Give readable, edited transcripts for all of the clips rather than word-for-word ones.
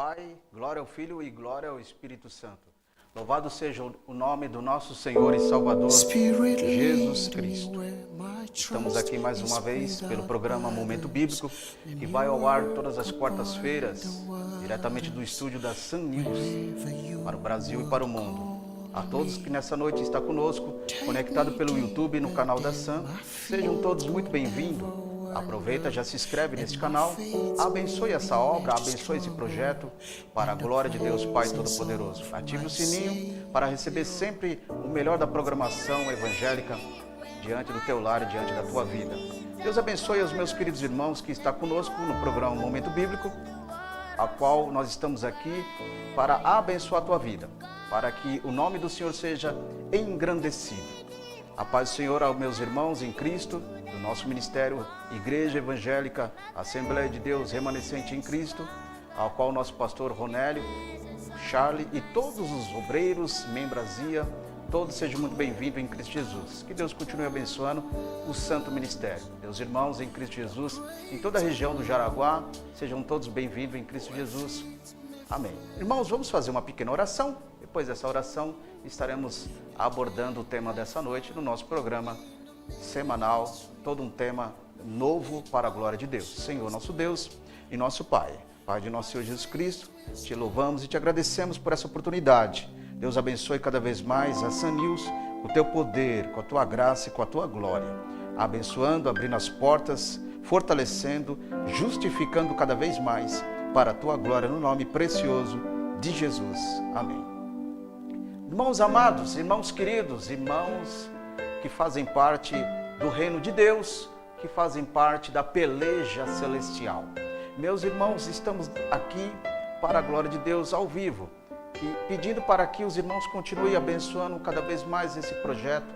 Pai, glória ao Filho e glória ao Espírito Santo. Louvado seja o nome do nosso Senhor e Salvador, Jesus Cristo. Estamos aqui mais uma vez pelo programa Momento Bíblico, que vai ao ar todas as quartas-feiras, diretamente do estúdio da Sun News, para o Brasil e para o mundo. A todos que nessa noite estão conosco, conectado pelo YouTube no canal da Sun, sejam todos muito bem-vindos. Aproveita, já se inscreve nesse canal, abençoe essa obra, abençoe esse projeto, para a glória de Deus Pai Todo-Poderoso. Ative o sininho para receber sempre o melhor da programação evangélica diante do teu lar e diante da tua vida. Deus abençoe os meus queridos irmãos que estão conosco no programa Momento Bíblico, a qual nós estamos aqui para abençoar a tua vida, para que o nome do Senhor seja engrandecido. A paz do Senhor aos meus irmãos em Cristo, do nosso ministério Igreja Evangélica, Assembleia de Deus Remanescente em Cristo, ao qual nosso pastor Ronélio, Charlie e todos os obreiros, membrazia, todos sejam muito bem-vindos em Cristo Jesus. Que Deus continue abençoando o santo ministério. Meus irmãos em Cristo Jesus, em toda a região do Jaraguá, sejam todos bem-vindos em Cristo Jesus. Amém. Irmãos, vamos fazer uma pequena oração. Depois dessa oração, estaremos abordando o tema dessa noite no nosso programa semanal, todo um tema novo para a glória de Deus. Senhor, nosso Deus e nosso Pai, Pai de nosso Senhor Jesus Cristo, te louvamos e te agradecemos por essa oportunidade. Deus abençoe cada vez mais a Sun News, com o teu poder, com a tua graça e com a tua glória. Abençoando, abrindo as portas, fortalecendo, justificando cada vez mais para a tua glória, no nome precioso de Jesus. Amém. Irmãos amados, irmãos queridos, irmãos que fazem parte do reino de Deus, que fazem parte da peleja celestial. Meus irmãos, estamos aqui para a glória de Deus ao vivo e pedindo para que os irmãos continuem abençoando cada vez mais esse projeto,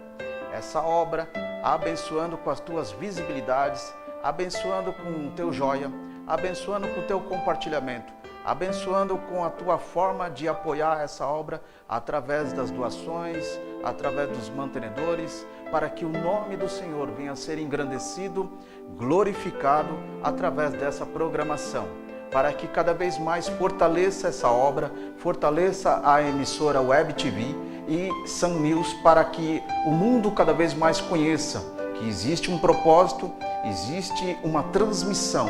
essa obra, abençoando com as tuas visibilidades, abençoando com o teu joia, abençoando com o teu compartilhamento, abençoando com a tua forma de apoiar essa obra através das doações, através dos mantenedores, para que o nome do Senhor venha a ser engrandecido, glorificado através dessa programação, para que cada vez mais fortaleça essa obra, fortaleça a emissora Web TV e Sun News, para que o mundo cada vez mais conheça que existe um propósito, existe uma transmissão,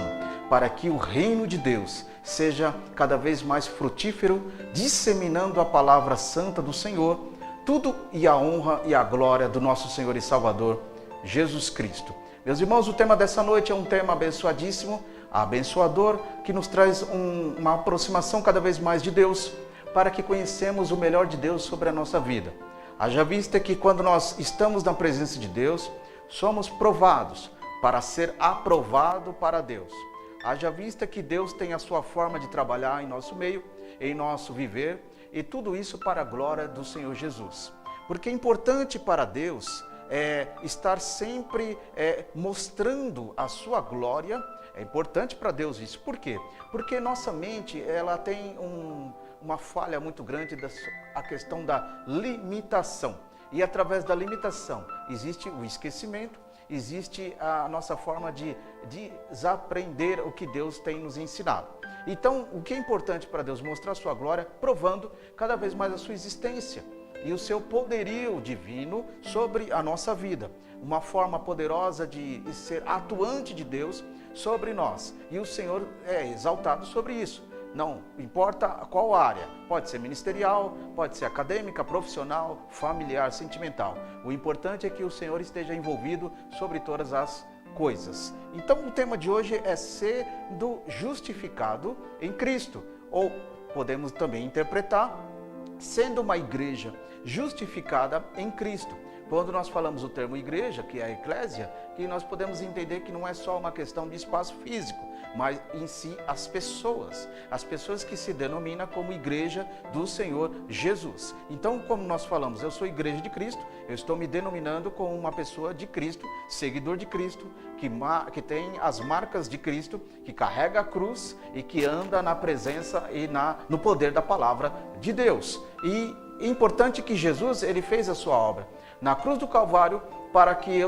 para que o reino de Deus seja cada vez mais frutífero, disseminando a palavra santa do Senhor, tudo e a honra e a glória do nosso Senhor e Salvador, Jesus Cristo. Meus irmãos, o tema dessa noite é um tema abençoadíssimo, abençoador, que nos traz uma aproximação cada vez mais de Deus, para que conhecemos o melhor de Deus sobre a nossa vida. Haja vista que quando nós estamos na presença de Deus, somos provados para ser aprovado para Deus. Haja vista que Deus tem a sua forma de trabalhar em nosso meio, em nosso viver, e tudo isso para a glória do Senhor Jesus. Porque é importante para Deus estar sempre mostrando a sua glória. É importante para Deus isso. Por quê? Porque nossa mente ela tem uma falha muito grande, a questão da limitação. E através da limitação existe o esquecimento, existe a nossa forma de desaprender o que Deus tem nos ensinado. Então, o que é importante para Deus? Mostrar a sua glória, provando cada vez mais a sua existência e o seu poderio divino sobre a nossa vida. Uma forma poderosa de ser atuante de Deus sobre nós. E o Senhor é exaltado sobre isso. Não importa qual área, pode ser ministerial, pode ser acadêmica, profissional, familiar, sentimental. O importante é que o Senhor esteja envolvido sobre todas as coisas. Então o tema de hoje é sendo justificado em Cristo, ou podemos também interpretar sendo uma igreja justificada em Cristo. Quando nós falamos o termo igreja, que é a eclésia, que nós podemos entender que não é só uma questão de espaço físico, mas em si as pessoas que se denominam como igreja do Senhor Jesus. Então, como nós falamos, eu sou igreja de Cristo, eu estou me denominando como uma pessoa de Cristo, seguidor de Cristo, que tem as marcas de Cristo, que carrega a cruz e que anda na presença e no poder da palavra de Deus. E é importante que Jesus, ele fez a sua obra na cruz do Calvário para que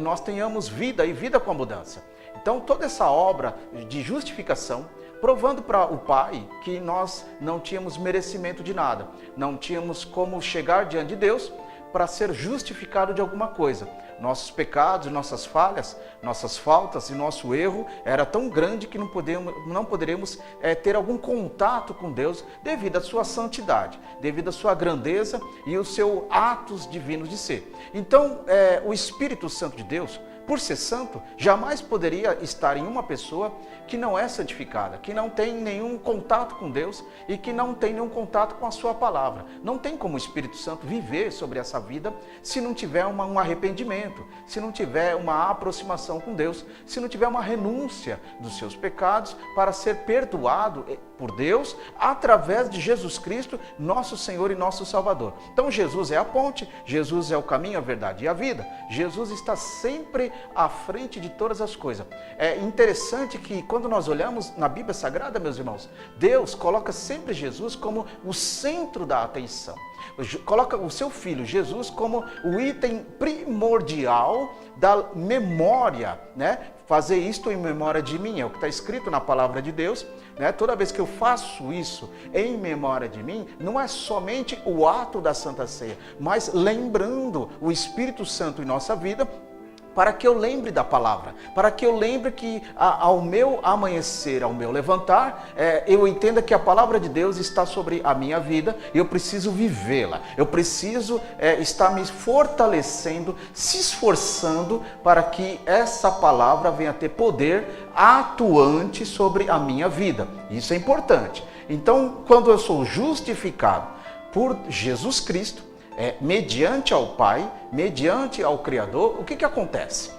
nós tenhamos vida e vida com abundância. Então toda essa obra de justificação provando para o Pai que nós não tínhamos merecimento de nada, não tínhamos como chegar diante de Deus para ser justificado de alguma coisa. Nossos pecados, nossas falhas, nossas faltas e nosso erro era tão grande que não poderíamos ter algum contato com Deus devido à sua santidade, devido à sua grandeza e os seus atos divinos de ser. Então, o Espírito Santo de Deus, por ser santo, jamais poderia estar em uma pessoa que não é santificada, que não tem nenhum contato com Deus e que não tem nenhum contato com a sua palavra. Não tem como o Espírito Santo viver sobre essa vida se não tiver um arrependimento, se não tiver uma aproximação com Deus, se não tiver uma renúncia dos seus pecados para ser perdoado por Deus através de Jesus Cristo, nosso Senhor e nosso Salvador. Então Jesus é a ponte, Jesus é o caminho, a verdade e a vida. Jesus está sempre à frente de todas as coisas. É interessante que quando nós olhamos na Bíblia Sagrada, meus irmãos, Deus coloca sempre Jesus como o centro da atenção. Coloca o seu filho Jesus como o item primordial da memória, né? Fazer isto em memória de mim, é o que está escrito na palavra de Deus, né? Toda vez que eu faço isso em memória de mim, não é somente o ato da Santa Ceia, mas lembrando o Espírito Santo em nossa vida, para que eu lembre da palavra, para que eu lembre que ao meu amanhecer, ao meu levantar, eu entenda que a palavra de Deus está sobre a minha vida e eu preciso vivê-la, eu preciso estar me fortalecendo, se esforçando para que essa palavra venha ter poder atuante sobre a minha vida. Isso é importante. Então, quando eu sou justificado por Jesus Cristo, mediante ao Pai, mediante ao Criador, o que acontece?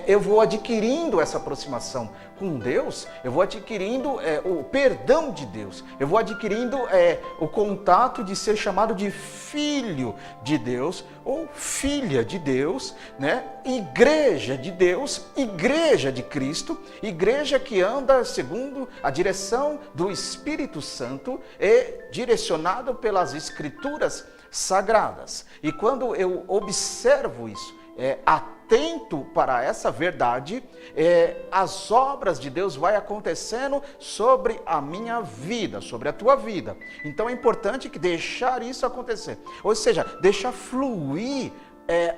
Eu vou adquirindo essa aproximação com Deus, eu vou adquirindo o perdão de Deus, eu vou adquirindo o contato de ser chamado de filho de Deus ou filha de Deus, né? Igreja de Deus, igreja de Cristo, igreja que anda segundo a direção do Espírito Santo e direcionado pelas Escrituras sagradas. E quando eu observo isso, atento para essa verdade, as obras de Deus vai acontecendo sobre a minha vida, sobre a tua vida. Então é importante que deixar isso acontecer, ou seja, deixar fluir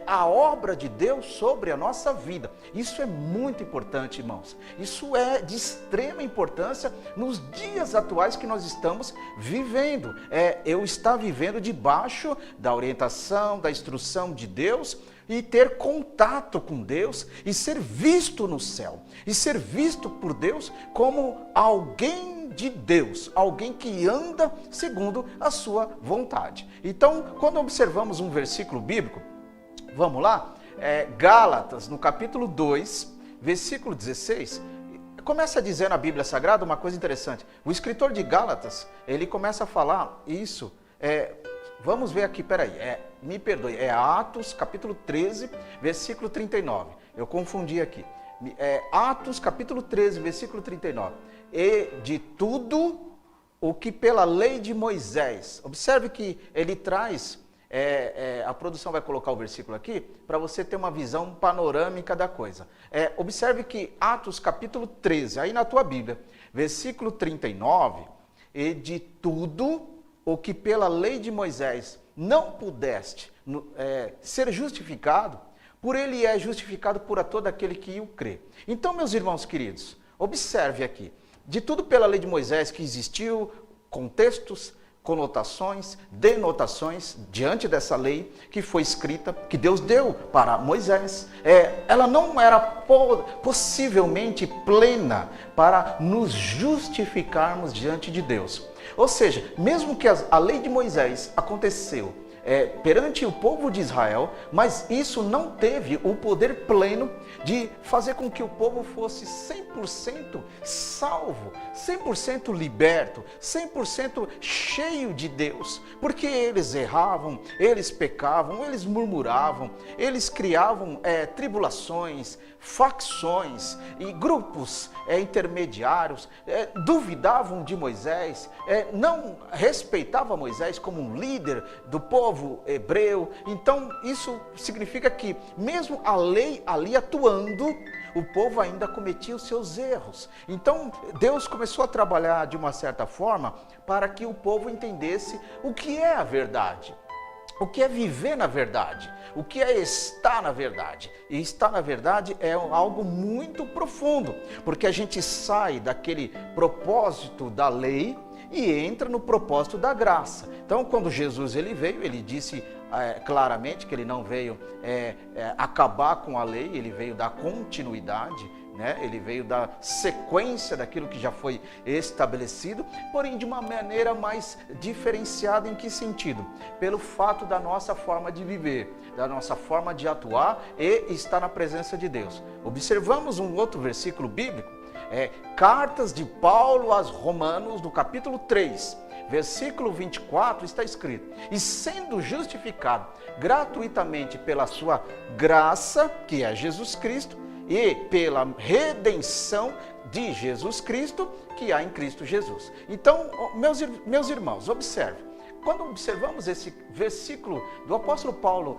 a obra de Deus sobre a nossa vida. Isso é muito importante, irmãos. Isso é de extrema importância nos dias atuais que nós estamos vivendo. Eu estar vivendo debaixo da orientação, da instrução de Deus e ter contato com Deus e ser visto no céu. E ser visto por Deus como alguém de Deus, alguém que anda segundo a sua vontade. Então, quando observamos um versículo bíblico, vamos lá? Gálatas, no capítulo 2, versículo 16, começa a dizer na Bíblia Sagrada uma coisa interessante. O escritor de Gálatas, ele começa a falar isso, vamos ver aqui, peraí, me perdoe, Atos, capítulo 13, versículo 39, eu confundi aqui. Atos, capítulo 13, versículo 39, e de tudo o que pela lei de Moisés, observe que ele traz... a produção vai colocar o versículo aqui para você ter uma visão panorâmica da coisa. Observe que Atos capítulo 13, aí na tua Bíblia, versículo 39, e de tudo o que pela lei de Moisés não pudeste ser justificado, por ele é justificado por todo aquele que o crê. Então, meus irmãos queridos, observe aqui, de tudo pela lei de Moisés que existiu, contextos, conotações, denotações diante dessa lei que foi escrita, que Deus deu para Moisés. Ela não era possivelmente plena para nos justificarmos diante de Deus. Ou seja, mesmo que a lei de Moisés aconteceu perante o povo de Israel, mas isso não teve o poder pleno de fazer com que o povo fosse 100% salvo, 100% liberto, 100% cheio de Deus, porque eles erravam, eles pecavam, eles murmuravam, eles criavam tribulações, facções e grupos intermediários, duvidavam de Moisés, não respeitavam Moisés como um líder do povo hebreu. Então isso significa que mesmo a lei ali atuando, o povo ainda cometia os seus erros. Então Deus começou a trabalhar de uma certa forma para que o povo entendesse o que é a verdade. O que é viver na verdade? O que é estar na verdade? E estar na verdade é algo muito profundo, porque a gente sai daquele propósito da lei e entra no propósito da graça. Então, quando Jesus ele veio, ele disse claramente que ele não veio acabar com a lei, ele veio dar continuidade, né? Ele veio dar sequência daquilo que já foi estabelecido, porém de uma maneira mais diferenciada. Em que sentido? Pelo fato da nossa forma de viver, da nossa forma de atuar e estar na presença de Deus. Observamos um outro versículo bíblico, Cartas de Paulo aos Romanos, no capítulo 3, versículo 24, está escrito: e sendo justificado gratuitamente pela sua graça, que é Jesus Cristo, e pela redenção de Jesus Cristo, que há em Cristo Jesus. Então, meus irmãos, observe. Quando observamos esse versículo do apóstolo Paulo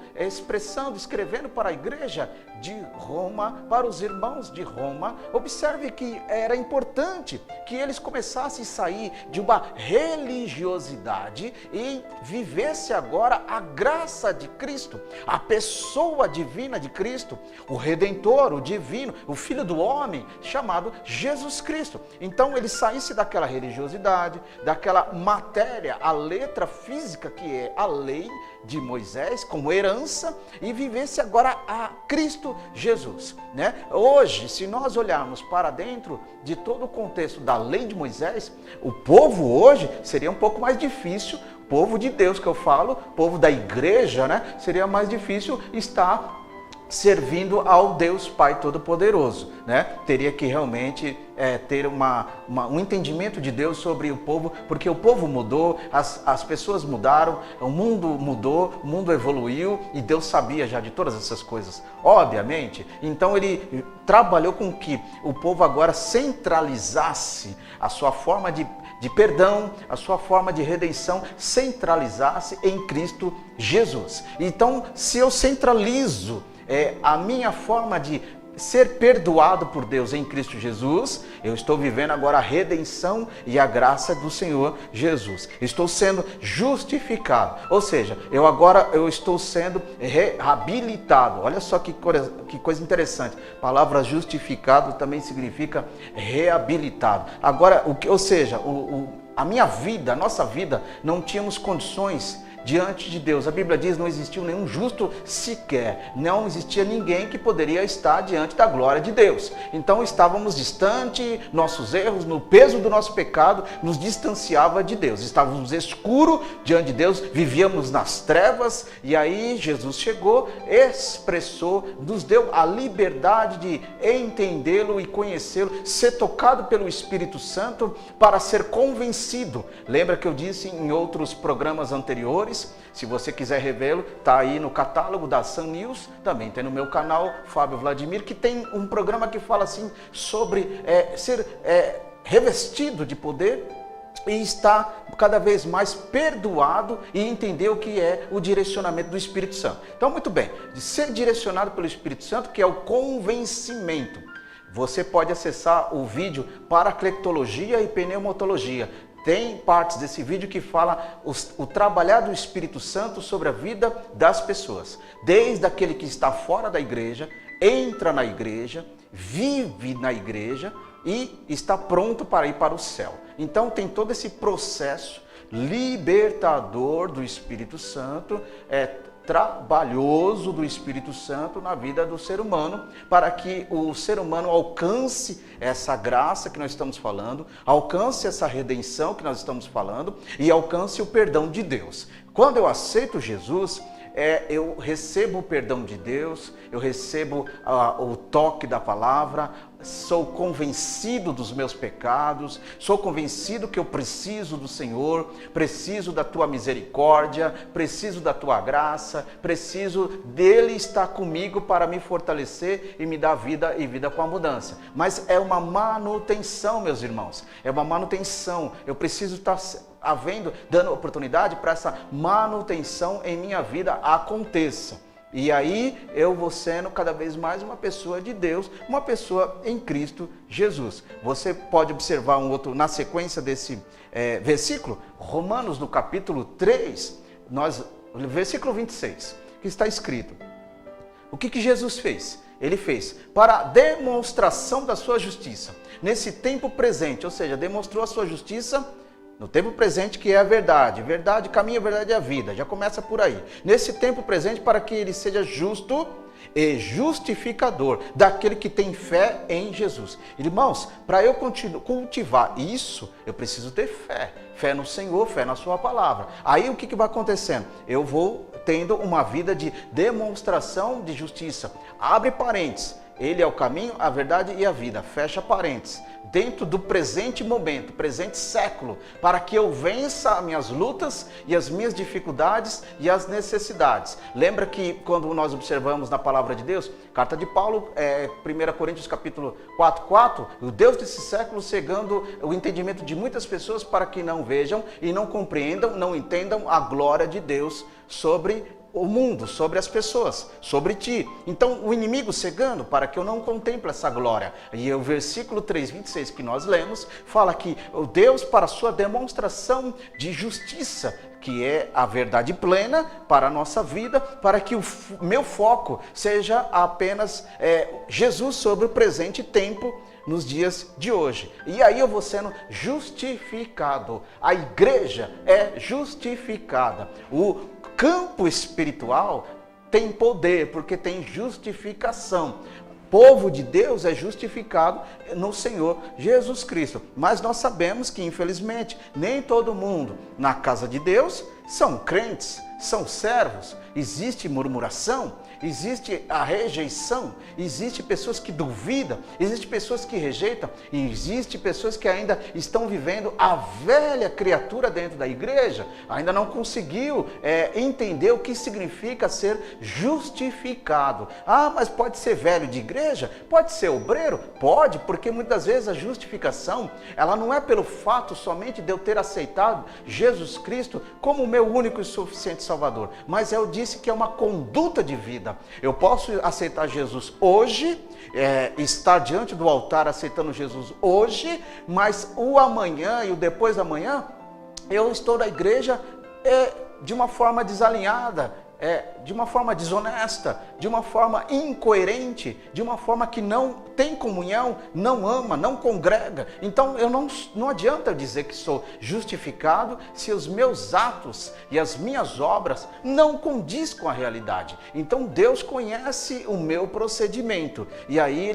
escrevendo para a igreja de Roma, para os irmãos de Roma, observe que era importante que eles começassem a sair de uma religiosidade e vivesse agora a graça de Cristo, a pessoa divina de Cristo, o Redentor, o divino, o Filho do homem, chamado Jesus Cristo. Então ele saísse daquela religiosidade, daquela matéria, a letra física que é a lei de Moisés como herança, e vivesse agora a Cristo Jesus, né? Hoje, se nós olharmos para dentro de todo o contexto da lei de Moisés, o povo hoje seria um pouco mais difícil, o povo de Deus que eu falo, povo da igreja, né? Seria mais difícil estar servindo ao Deus Pai Todo-Poderoso, né? Teria que realmente ter um entendimento de Deus sobre o povo, porque o povo mudou, as pessoas mudaram, o mundo mudou, o mundo evoluiu, e Deus sabia já de todas essas coisas, obviamente. Então ele trabalhou com que o povo agora centralizasse a sua forma de perdão, a sua forma de redenção, centralizasse em Cristo Jesus. Então, se eu centralizo a minha forma de ser perdoado por Deus em Cristo Jesus, eu estou vivendo agora a redenção e a graça do Senhor Jesus. Estou sendo justificado, ou seja, eu estou sendo reabilitado. Olha só que coisa interessante. A palavra justificado também significa reabilitado. Agora, ou seja, a minha vida, a nossa vida, não tínhamos condições diante de Deus. A Bíblia diz: não existiu nenhum justo sequer, não existia ninguém que poderia estar diante da glória de Deus. Então estávamos distantes, nossos erros, no peso do nosso pecado, nos distanciava de Deus. Estávamos escuros diante de Deus, vivíamos nas trevas, e aí Jesus chegou, expressou, nos deu a liberdade de entendê-lo e conhecê-lo, ser tocado pelo Espírito Santo para ser convencido. Lembra que eu disse em outros programas anteriores? Se você quiser revê-lo, está aí no catálogo da Sun News, também tem no meu canal, Fábio Vladimir, que tem um programa que fala assim sobre ser revestido de poder e estar cada vez mais perdoado e entender o que é o direcionamento do Espírito Santo. Então, muito bem, de ser direcionado pelo Espírito Santo, que é o convencimento. Você pode acessar o vídeo Paracletologia e Pneumatologia. Tem partes desse vídeo que fala o trabalhar do Espírito Santo sobre a vida das pessoas. Desde aquele que está fora da igreja, entra na igreja, vive na igreja e está pronto para ir para o céu. Então tem todo esse processo libertador do Espírito Santo, trabalhoso do Espírito Santo na vida do ser humano, para que o ser humano alcance essa graça que nós estamos falando, alcance essa redenção que nós estamos falando e alcance o perdão de Deus. Quando eu aceito Jesus, eu recebo o perdão de Deus, eu recebo o toque da palavra, sou convencido dos meus pecados, sou convencido que eu preciso do Senhor, preciso da tua misericórdia, preciso da tua graça, preciso dele estar comigo para me fortalecer e me dar vida e vida com abundância. Mas é uma manutenção, meus irmãos, é uma manutenção. Eu preciso estar dando oportunidade para essa manutenção em minha vida aconteça. E aí eu vou sendo cada vez mais uma pessoa de Deus, uma pessoa em Cristo Jesus. Você pode observar um outro, na sequência desse versículo, Romanos no capítulo 3, versículo 26, que está escrito. O que Jesus fez? Ele fez para a demonstração da sua justiça, nesse tempo presente, ou seja, demonstrou a sua justiça no tempo presente, que é a verdade. Verdade, caminho, verdade é a vida. Já começa por aí. Nesse tempo presente, para que ele seja justo e justificador daquele que tem fé em Jesus. Irmãos, para eu cultivar isso, eu preciso ter fé. Fé no Senhor, fé na sua palavra. Aí o que vai acontecendo? Eu vou tendo uma vida de demonstração de justiça. Abre parênteses. Ele é o caminho, a verdade e a vida. Fecha parênteses. Dentro do presente momento, presente século, para que eu vença as minhas lutas e as minhas dificuldades e as necessidades. Lembra que quando nós observamos na palavra de Deus, carta de Paulo, 1 Coríntios capítulo 4:4, o Deus desse século cegando o entendimento de muitas pessoas para que não vejam e não compreendam, não entendam a glória de Deus sobre o mundo, sobre as pessoas, sobre ti. Então o inimigo cegando para que eu não contemple essa glória. E o versículo 3:26 que nós lemos, fala que o Deus, para a sua demonstração de justiça, que é a verdade plena para a nossa vida, para que o meu foco seja apenas Jesus sobre o presente tempo, nos dias de hoje. E aí eu vou sendo justificado. A igreja é justificada. O campo espiritual tem poder, porque tem justificação. Povo de Deus é justificado no Senhor Jesus Cristo. Mas nós sabemos que, infelizmente, nem todo mundo na casa de Deus são crentes, são servos. Existe murmuração, existe a rejeição, existe pessoas que duvidam, existe pessoas que rejeitam, e existe pessoas que ainda estão vivendo a velha criatura dentro da igreja, ainda não conseguiu entender o que significa ser justificado. Ah, mas pode ser velho de igreja? Pode ser obreiro? Pode, porque muitas vezes a justificação, ela não é pelo fato somente de eu ter aceitado Jesus Cristo como o meu único e suficiente Salvador, mas eu disse que é uma conduta de vida. Eu posso aceitar Jesus hoje, estar diante do altar aceitando Jesus hoje, mas o amanhã e o depois da manhã, eu estou na igreja de uma forma desalinhada, de uma forma desonesta, de uma forma incoerente, de uma forma que não tem comunhão, não ama, não congrega. Então não adianta eu dizer que sou justificado se os meus atos e as minhas obras não condiz com a realidade. Então Deus conhece o meu procedimento, e aí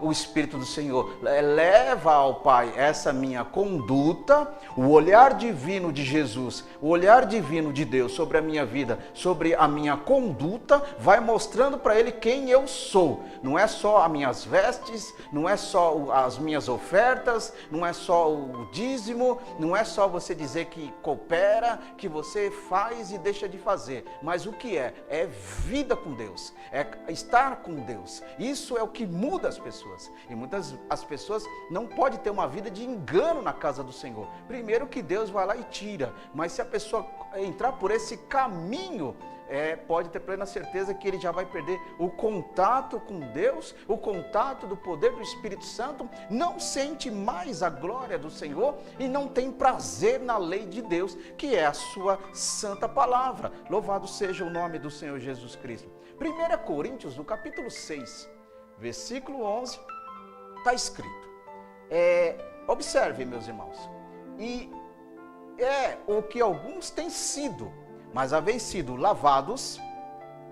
o Espírito do Senhor leva ao Pai essa minha conduta, o olhar divino de Jesus, o olhar divino de Deus sobre a minha vida, sobre a minha conduta, vai mostrando para ele quem eu sou. Não é só as minhas vestes, não é só as minhas ofertas, não é só o dízimo, não é só você dizer que coopera, que você faz e deixa de fazer, mas o que é vida com Deus, é estar com Deus. Isso é o que muda as pessoas, e as pessoas não podem ter uma vida de engano na casa do Senhor. Primeiro que Deus vai lá e tira, mas se a pessoa entrar por esse caminho, pode ter plena certeza que ele já vai perder o contato com Deus, o contato do poder do Espírito Santo, não sente mais a glória do Senhor e não tem prazer na lei de Deus, que é a sua santa palavra. Louvado seja o nome do Senhor Jesus Cristo. 1 Coríntios, no capítulo 6, versículo 11, está escrito, observe, meus irmãos, e o que alguns têm sido, mas havem sido lavados,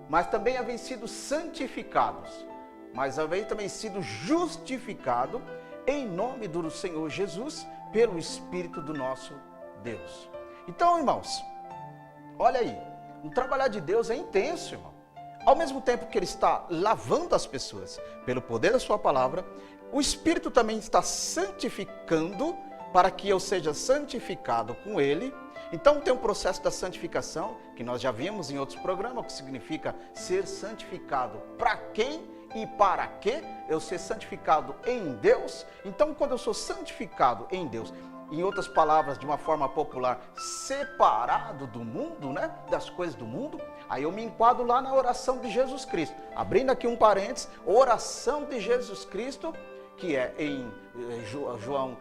mas também havem sido santificados, mas havem também sido justificados em nome do Senhor Jesus, pelo Espírito do nosso Deus. Então, irmãos, olha aí, o trabalhar de Deus é intenso, irmão. Ao mesmo tempo que Ele está lavando as pessoas pelo poder da sua palavra, o Espírito também está santificando para que eu seja santificado com Ele. Então tem um processo da santificação, que nós já vimos em outros programas, o que significa ser santificado. Para quem e para quê? Eu ser santificado em Deus. Então quando eu sou santificado em Deus em outras palavras, de uma forma popular, separado do mundo, né? Das coisas do mundo, aí eu me enquadro lá na oração de Jesus Cristo. Abrindo aqui um parênteses, oração de Jesus Cristo, que é em João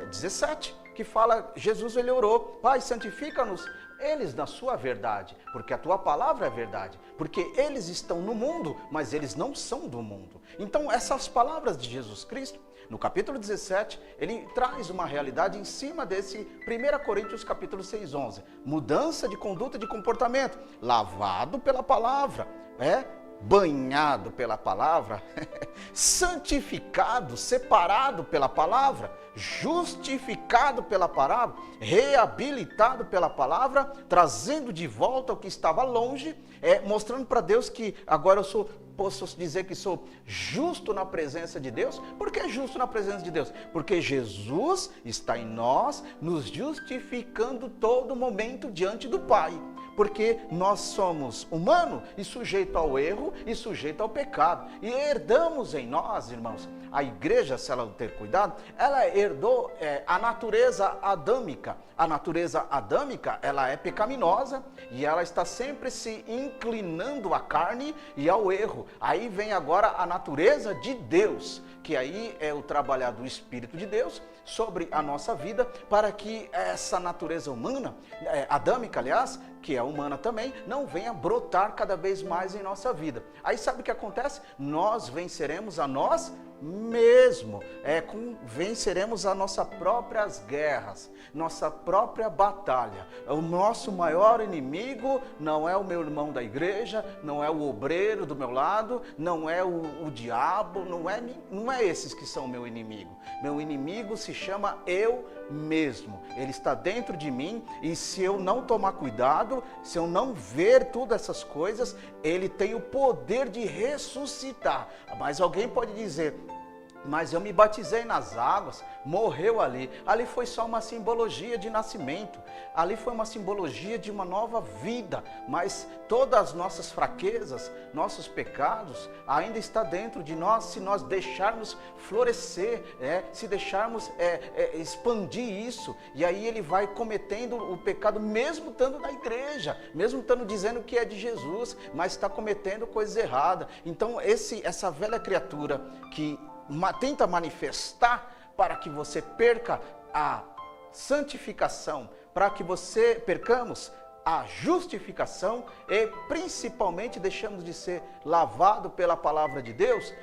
17, que fala, Jesus ele orou, Pai, santifica-nos eles na sua verdade, porque a tua palavra é verdade, porque eles estão no mundo, mas eles não são do mundo. Então essas palavras de Jesus Cristo, no capítulo 17, ele traz uma realidade em cima desse 1 Coríntios capítulo 6, 11. Mudança de conduta, de comportamento, lavado pela palavra, banhado pela palavra, santificado, separado pela palavra, justificado pela palavra, reabilitado pela palavra, trazendo de volta o que estava longe, mostrando para Deus que agora posso dizer que sou justo na presença de Deus. Por que justo na presença de Deus? Porque Jesus está em nós, nos justificando todo momento diante do Pai. Porque nós somos humanos e sujeito ao erro e sujeito ao pecado. E herdamos em nós, irmãos, a igreja, se ela não ter cuidado, ela herdou a natureza adâmica. A natureza adâmica, ela é pecaminosa e ela está sempre se inclinando à carne e ao erro. Aí vem agora a natureza de Deus, que aí é o trabalhar do Espírito de Deus sobre a nossa vida, para que essa natureza humana, adâmica aliás, que é humana também, não venha brotar cada vez mais em nossa vida. Aí sabe o que acontece? Nós venceremos a nós mesmo, venceremos as nossas próprias guerras, nossa própria batalha. O nosso maior inimigo não é o meu irmão da igreja, não é o obreiro do meu lado, não é o diabo, não é esses que são meu inimigo. Meu inimigo se chama eu mesmo. Ele está dentro de mim e se eu não tomar cuidado, se eu não ver todas essas coisas, ele tem o poder de ressuscitar. Mas alguém pode dizer, mas eu me batizei nas águas, morreu ali. Ali foi só uma simbologia de nascimento. Ali foi uma simbologia de uma nova vida. Mas todas as nossas fraquezas, nossos pecados, ainda está dentro de nós se nós deixarmos florescer, se deixarmos expandir isso. E aí ele vai cometendo o pecado, mesmo estando na igreja, mesmo estando dizendo que é de Jesus, mas está cometendo coisas erradas. Então essa velha criatura que tenta manifestar para que você perca a santificação, para que percamos a justificação e principalmente deixamos de ser lavado pela palavra de Deus,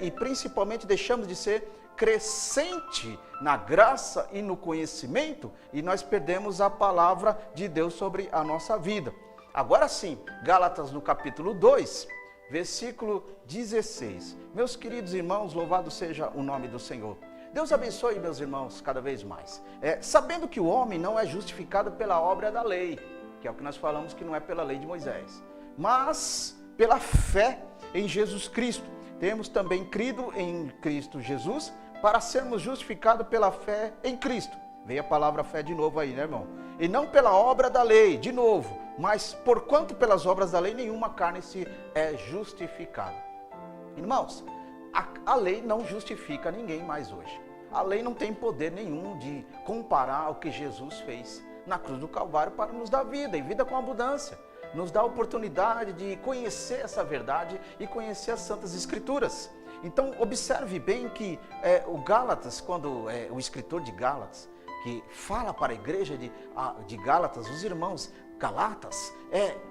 e principalmente deixamos de ser crescente na graça e no conhecimento, e nós perdemos a palavra de Deus sobre a nossa vida. Agora sim, Gálatas no capítulo 2, versículo 16. Meus queridos irmãos, louvado seja o nome do Senhor. Deus abençoe, meus irmãos, cada vez mais. Sabendo que o homem não é justificado pela obra da lei, que é o que nós falamos que não é pela lei de Moisés, mas pela fé em Jesus Cristo. Temos também crido em Cristo Jesus para sermos justificados pela fé em Cristo. Veio a palavra fé de novo aí, né, irmão? E não pela obra da lei, de novo. Mas porquanto pelas obras da lei nenhuma carne se é justificada. Irmãos, a lei não justifica ninguém mais hoje. A lei não tem poder nenhum de comparar ao que Jesus fez na cruz do Calvário para nos dar vida, e vida com abundância. Nos dá a oportunidade de conhecer essa verdade e conhecer as Santas Escrituras. Então observe bem que o Gálatas, quando o escritor de Gálatas, que fala para a igreja de Gálatas, os irmãos Galatas,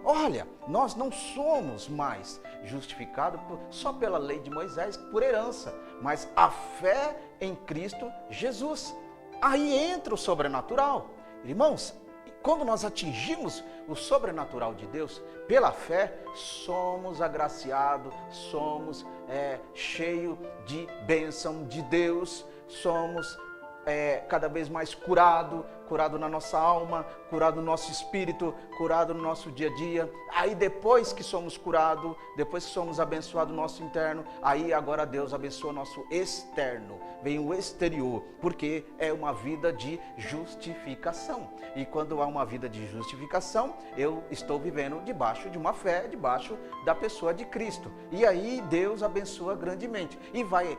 olha, nós não somos mais justificados só pela lei de Moisés, por herança, mas a fé em Cristo Jesus. Aí entra o sobrenatural. Irmãos, quando nós atingimos o sobrenatural de Deus, pela fé, somos agraciados, somos cheios de bênção de Deus, somos cada vez mais curado na nossa alma, curado no nosso espírito, curado no nosso dia a dia. Aí depois que somos curados, depois que somos abençoados no nosso interno, aí agora Deus abençoa o nosso externo, vem o exterior, porque é uma vida de justificação. E quando há uma vida de justificação, eu estou vivendo debaixo de uma fé, debaixo da pessoa de Cristo. E aí Deus abençoa grandemente e vai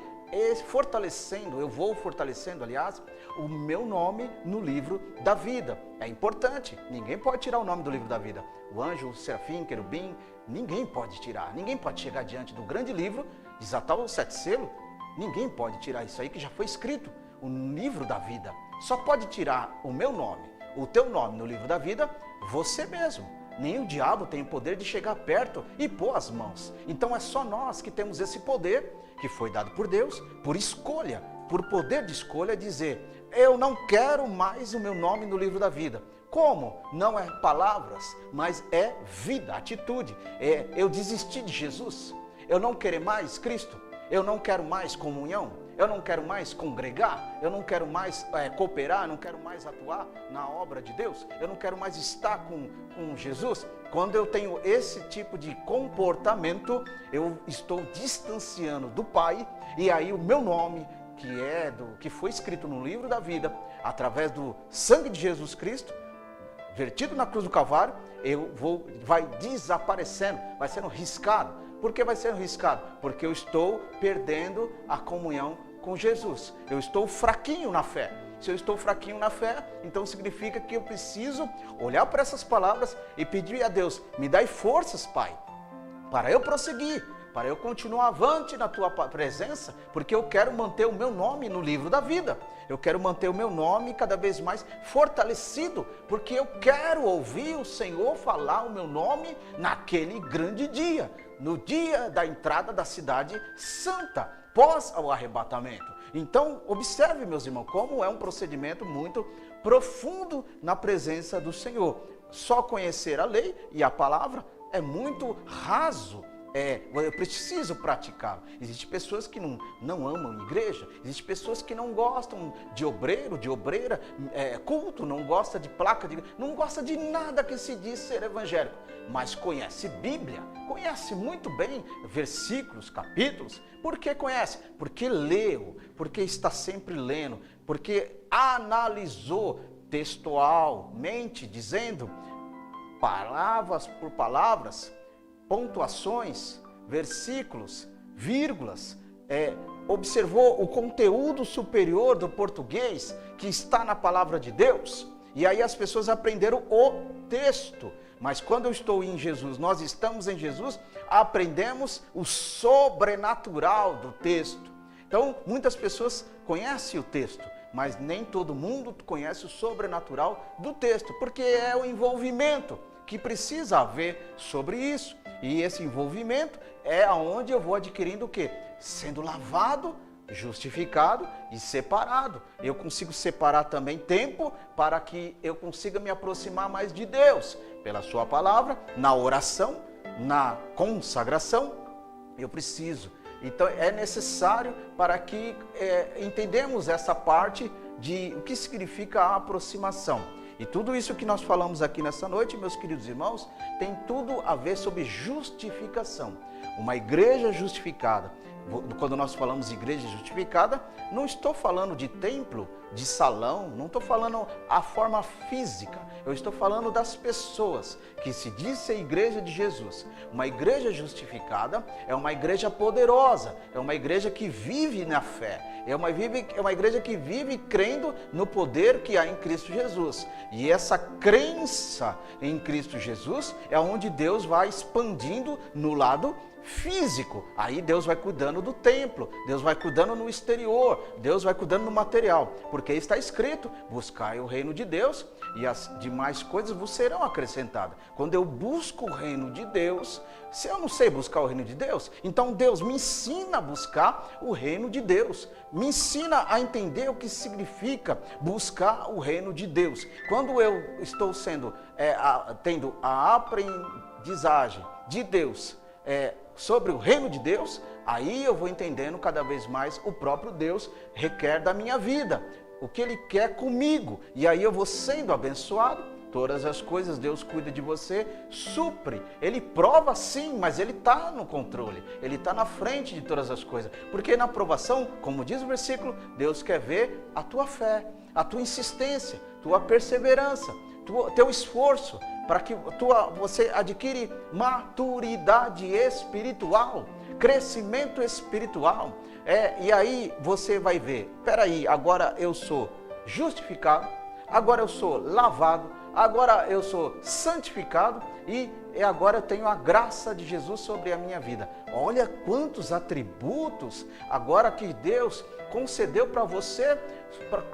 fortalecendo, eu vou fortalecendo, aliás, o meu nome no livro da vida. É importante, ninguém pode tirar o nome do livro da vida. O anjo, o serafim, querubim, ninguém pode tirar. Ninguém pode chegar diante do grande livro, desatar os 7 selos. Ninguém pode tirar isso aí que já foi escrito, o livro da vida. Só pode tirar o meu nome, o teu nome no livro da vida, você mesmo. Nem o diabo tem o poder de chegar perto e pôr as mãos. Então é só nós que temos esse poder, que foi dado por Deus, por escolha, por poder de escolha, dizer: eu não quero mais o meu nome no livro da vida. Como? Não é palavras, mas é vida, atitude. Eu desisti de Jesus, eu não quero mais Cristo, eu não quero mais comunhão, eu não quero mais congregar, eu não quero mais cooperar, eu não quero mais atuar na obra de Deus, eu não quero mais estar com Jesus. Quando eu tenho esse tipo de comportamento, eu estou distanciando do Pai, e aí o meu nome, que foi escrito no livro da vida, através do sangue de Jesus Cristo, vertido na cruz do Calvário, vai desaparecendo, vai sendo riscado. Por que vai sendo riscado? Porque eu estou perdendo a comunhão com Jesus. Eu estou fraquinho na fé. Se eu estou fraquinho na fé, então significa que eu preciso olhar para essas palavras e pedir a Deus: me dai forças, Pai, para eu prosseguir, para eu continuar avante na tua presença, porque eu quero manter o meu nome no livro da vida. Eu quero manter o meu nome cada vez mais fortalecido, porque eu quero ouvir o Senhor falar o meu nome naquele grande dia, no dia da entrada da cidade santa, pós o arrebatamento. Então, observe, meus irmãos, como é um procedimento muito profundo na presença do Senhor. Só conhecer a lei e a palavra é muito raso. Eu preciso praticá-lo. Existem pessoas que não amam igreja, existem pessoas que não gostam de obreiro, de obreira, culto, não gosta de placa, não gosta de nada que se diz ser evangélico, mas conhece Bíblia, conhece muito bem versículos, capítulos. Por que conhece? Porque leu, porque está sempre lendo, porque analisou textualmente, dizendo palavras por palavras, pontuações, versículos, vírgulas, observou o conteúdo superior do português que está na palavra de Deus, e aí as pessoas aprenderam o texto. Mas quando eu estou em Jesus, nós estamos em Jesus, aprendemos o sobrenatural do texto. Então, muitas pessoas conhecem o texto, mas nem todo mundo conhece o sobrenatural do texto, porque é o envolvimento que precisa haver sobre isso. E esse envolvimento é aonde eu vou adquirindo o quê? Sendo lavado, justificado e separado. Eu consigo separar também tempo para que eu consiga me aproximar mais de Deus, pela sua palavra, na oração, na consagração. Eu preciso. Então é necessário para que entendamos essa parte de o que significa a aproximação. E tudo isso que nós falamos aqui nessa noite, meus queridos irmãos, tem tudo a ver sobre justificação. Uma igreja justificada. Quando nós falamos igreja justificada, não estou falando de templo, de salão, não estou falando a forma física. Eu estou falando das pessoas que se diz ser igreja de Jesus. Uma igreja justificada é uma igreja poderosa, é uma igreja que vive na fé, é uma igreja que vive crendo no poder que há em Cristo Jesus. E essa crença em Cristo Jesus é onde Deus vai expandindo no lado físico. Aí Deus vai cuidando do templo, Deus vai cuidando no exterior, Deus vai cuidando no material, porque está escrito: buscai o reino de Deus e as demais coisas vos serão acrescentadas. Quando eu busco o reino de Deus, se eu não sei buscar o reino de Deus, então Deus me ensina a buscar o reino de Deus, me ensina a entender o que significa buscar o reino de Deus. Quando eu estou tendo a aprendizagem de Deus sobre o reino de Deus, aí eu vou entendendo cada vez mais o próprio Deus requer da minha vida, o que Ele quer comigo, e aí eu vou sendo abençoado. Todas as coisas Deus cuida de você, supre, Ele prova sim, mas Ele está no controle, Ele está na frente de todas as coisas, porque na provação, como diz o versículo, Deus quer ver a tua fé, a tua insistência, tua perseverança, teu esforço, para que você adquire maturidade espiritual, crescimento espiritual. E aí você vai ver, peraí, agora eu sou justificado, agora eu sou lavado, agora eu sou santificado e agora eu tenho a graça de Jesus sobre a minha vida. Olha quantos atributos agora que Deus concedeu para você,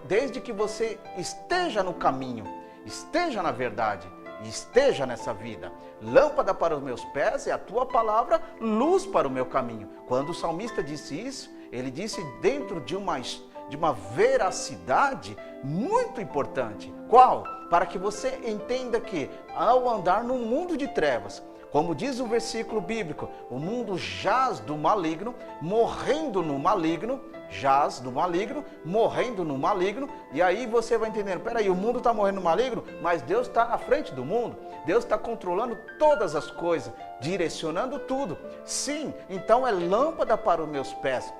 desde que você esteja no caminho, esteja na verdade, esteja nessa vida. Lâmpada para os meus pés é a tua palavra, luz para o meu caminho. Quando o salmista disse isso, ele disse dentro de uma veracidade muito importante. Qual? Para que você entenda que ao andar no mundo de trevas, como diz o versículo bíblico, o mundo jaz do maligno, morrendo no maligno, jaz do maligno, morrendo no maligno, e aí você vai entendendo, peraí, o mundo está morrendo no maligno, mas Deus está à frente do mundo, Deus está controlando todas as coisas, direcionando tudo. Sim, então é lâmpada para os meus pés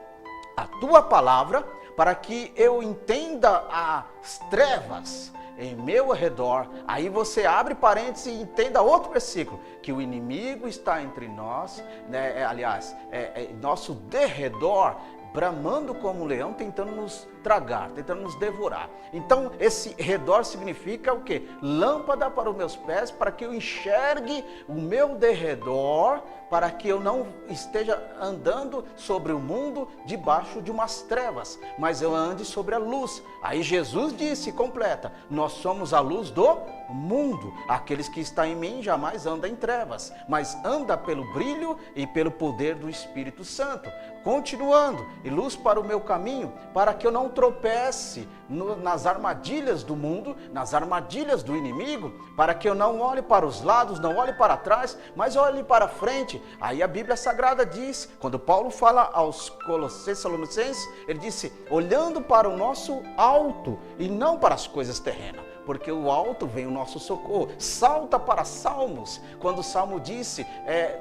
a tua palavra, para que eu entenda as trevas em meu redor. Aí você abre parênteses e entenda outro versículo, que o inimigo está entre nós, né? Nosso derredor, bramando como um leão, tentando nos tragar, tentando nos devorar. Então, esse redor significa o quê? Lâmpada para os meus pés, para que eu enxergue o meu derredor, para que eu não esteja andando sobre o mundo debaixo de umas trevas, mas eu ande sobre a luz. Aí Jesus disse, completa, nós somos a luz do mundo. Aqueles que estão em mim jamais andam em trevas, mas anda pelo brilho e pelo poder do Espírito Santo. Continuando, e luz para o meu caminho, para que eu não tropece nas armadilhas do mundo, nas armadilhas do inimigo, para que eu não olhe para os lados, não olhe para trás, mas olhe para frente. Aí a Bíblia Sagrada diz, quando Paulo fala aos Colossenses, ele disse, olhando para o nosso alto e não para as coisas terrenas, porque o alto vem o nosso socorro. Salta para Salmos, quando o Salmo disse,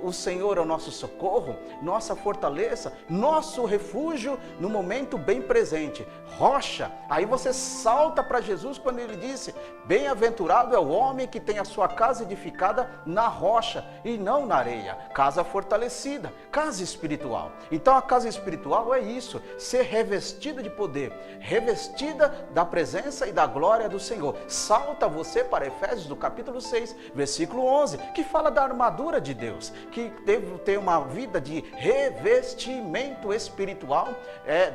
o Senhor é o nosso socorro, nossa fortaleza, nosso refúgio no momento bem presente, rocha. Aí você salta para Jesus quando ele disse, bem-aventurado é o homem que tem a sua casa edificada na rocha e não na areia, casa fortalecida, casa espiritual. Então a casa espiritual é isso, ser revestida de poder, revestida da presença e da glória do Senhor. Salta você para Efésios do capítulo 6, versículo 11, que fala da armadura de Deus, que deve ter uma vida de revestimento espiritual,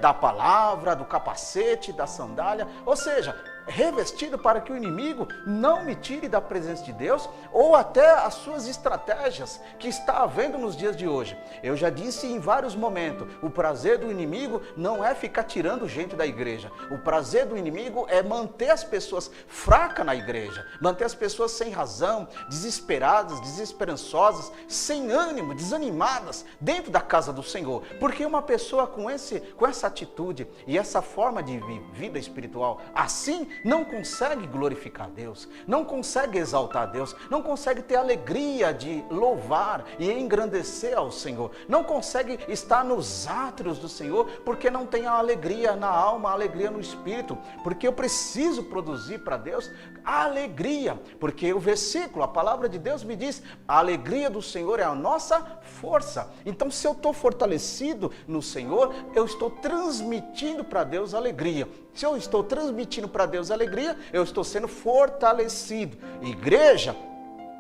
da palavra, do capacete, da sandália, ou seja, revestido para que o inimigo não me tire da presença de Deus, ou até as suas estratégias que está havendo nos dias de hoje. Eu já disse em vários momentos, o prazer do inimigo não é ficar tirando gente da igreja, o prazer do inimigo é manter as pessoas fracas na igreja, manter as pessoas sem razão, desesperadas, desesperançosas, sem ânimo, desanimadas dentro da casa do Senhor, porque uma pessoa com essa atitude e essa forma de vida espiritual, assim, não consegue glorificar Deus, não consegue exaltar Deus, não consegue ter alegria de louvar e engrandecer ao Senhor, não consegue estar nos átrios do Senhor, porque não tem a alegria na alma, a alegria no espírito, porque eu preciso produzir para Deus a alegria, porque o versículo, a palavra de Deus me diz, a alegria do Senhor é a nossa força. Então, se eu estou fortalecido no Senhor, eu estou transmitindo para Deus alegria. Se eu estou transmitindo para Deus alegria, eu estou sendo fortalecido. Igreja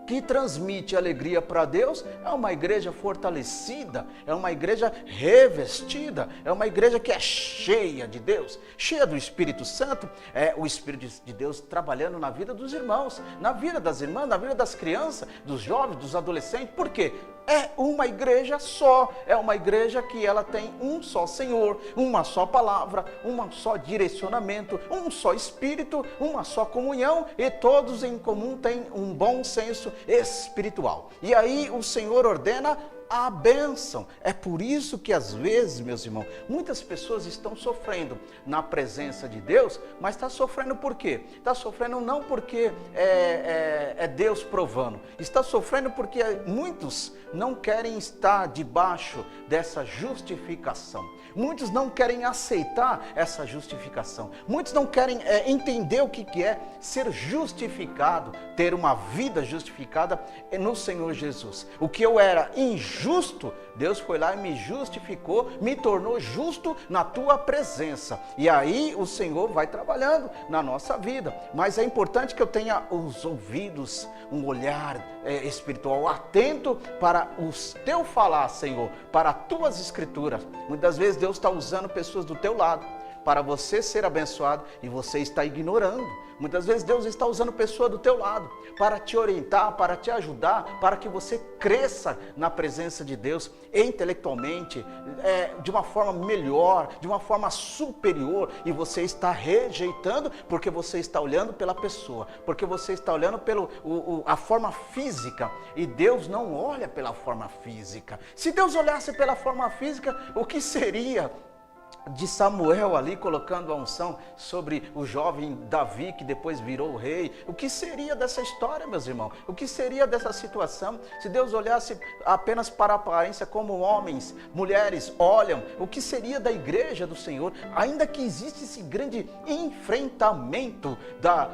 que transmite alegria para Deus é uma igreja fortalecida, é uma igreja revestida, é uma igreja que é cheia de Deus, cheia do Espírito Santo, é o Espírito de Deus trabalhando na vida dos irmãos, na vida das irmãs, na vida das crianças, dos jovens, dos adolescentes. Por quê? É uma igreja só, é uma igreja que ela tem um só Senhor, uma só palavra, um só direcionamento, um só Espírito, uma só comunhão, e todos em comum têm um bom senso espiritual. E aí o Senhor ordena a bênção. É por isso que às vezes, meus irmãos, muitas pessoas estão sofrendo na presença de Deus, mas está sofrendo por quê? Está sofrendo não porque é Deus provando, está sofrendo porque muitos não querem estar debaixo dessa justificação. Muitos não querem aceitar essa justificação. Muitos não querem entender o que é ser justificado, ter uma vida justificada no Senhor Jesus. O que eu era injusto, justo. Deus foi lá e me justificou, me tornou justo na tua presença. E aí o Senhor vai trabalhando na nossa vida. Mas é importante que eu tenha os ouvidos, um olhar espiritual atento para o teu falar, Senhor, para as tuas escrituras. Muitas vezes Deus está usando pessoas do teu lado para você ser abençoado e você está ignorando. Muitas vezes Deus está usando pessoa do teu lado para te orientar, para te ajudar, para que você cresça na presença de Deus intelectualmente, de uma forma melhor, de uma forma superior, e você está rejeitando porque você está olhando pela pessoa, porque você está olhando pela a forma física, e Deus não olha pela forma física. Se Deus olhasse pela forma física, o que seria de Samuel ali colocando a unção sobre o jovem Davi, que depois virou rei? O que seria dessa história, meus irmãos? O que seria dessa situação se Deus olhasse apenas para a aparência, como homens, mulheres olham? O que seria da igreja do Senhor? Ainda que existe esse grande enfrentamento